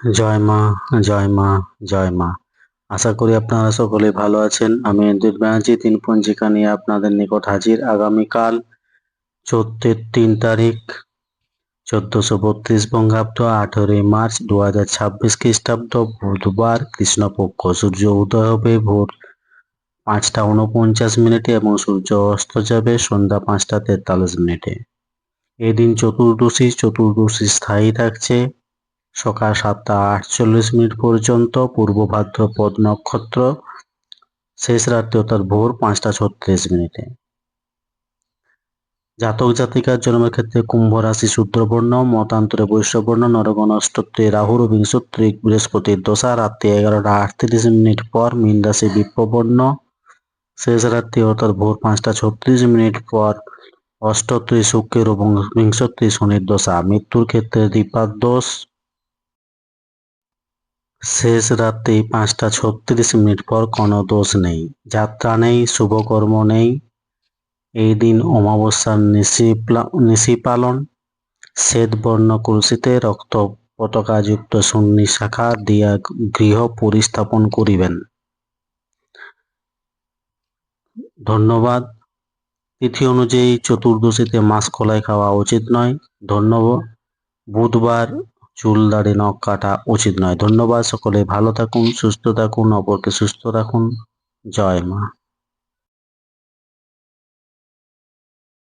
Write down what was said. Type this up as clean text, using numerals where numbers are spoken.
জয় মা, জয় মা, জয় মা। আশা করি আপনারা সকলে ভালো আছেন। আমি ইন্দ্রিত ব্যানার্জি ৩ পঞ্জিকা নিয়ে আপনাদের নিকট হাজির। আগামীকাল চৈত্রের ৩ তারিখ ১৪৩২ বঙ্গাব্দ ১৮ই মার্চ ২০২৬ খ্রিস্টাব্দ বুধবার কৃষ্ণপক্ষ। সূর্য উদয় হবে ভোর ৫টা ৪৯ এবং সূর্য অস্ত যাবে সন্ধ্যা ৫টা ৪৩। এদিন চতুর্দশী স্থায়ী থাকছে সকাল ৭টা ৪৮ পর্যন্ত। পূর্ব ভাদ্রপদ নক্ষত্র শেষ রাত্রি অর্থাৎ ভোর ৫টা ৩৬। জাতক জাতিকার জন্মের ক্ষেত্রে কুম্ভ রাশি শূদ্রবর্ণ, মতান্তরে বৈশ্যবর্ণ, নরগণ অষ্টত্রী রাহুর বিংশত্রী বৃহস্পতির দশা রাত্রি ১১টা ৩৮ পর। মীন রাশি বিপ্রবর্ণ শেষ রাত্রি অর্থাৎ ভোর ৫টা ৩৬ পর। অষ্টত্রী শুক্রের এবং বিংশত্রী শনির দশা। মৃত্যুর ক্ষেত্রে দ্বিপাদ দোষ শেষ রাত্রি ৫টা ৩৬ পর। কোনো দোষ নেই, যাত্রা নেই, শুভকর্ম নেই। এই দিন অমাবস্যার নিশি পালন। শ্বেতবর্ণ কলসিতে রক্ত পতাকাযুক্ত সুন্নি শাখা দিয়া গৃহ পরিস্থাপন করিবেন। ধন্যবাদ। তিথি অনুযায়ী চতুর্দশীতে মাছ কলাই খাওয়া উচিত নয়। বুধবার চুল দাড়ি নখ কাটা উচিত নয়। ধন্যবাদ। সকলে ভালো থাকুন, সুস্থ থাকুন, অপরকে সুস্থ রাখুন। জয় মা।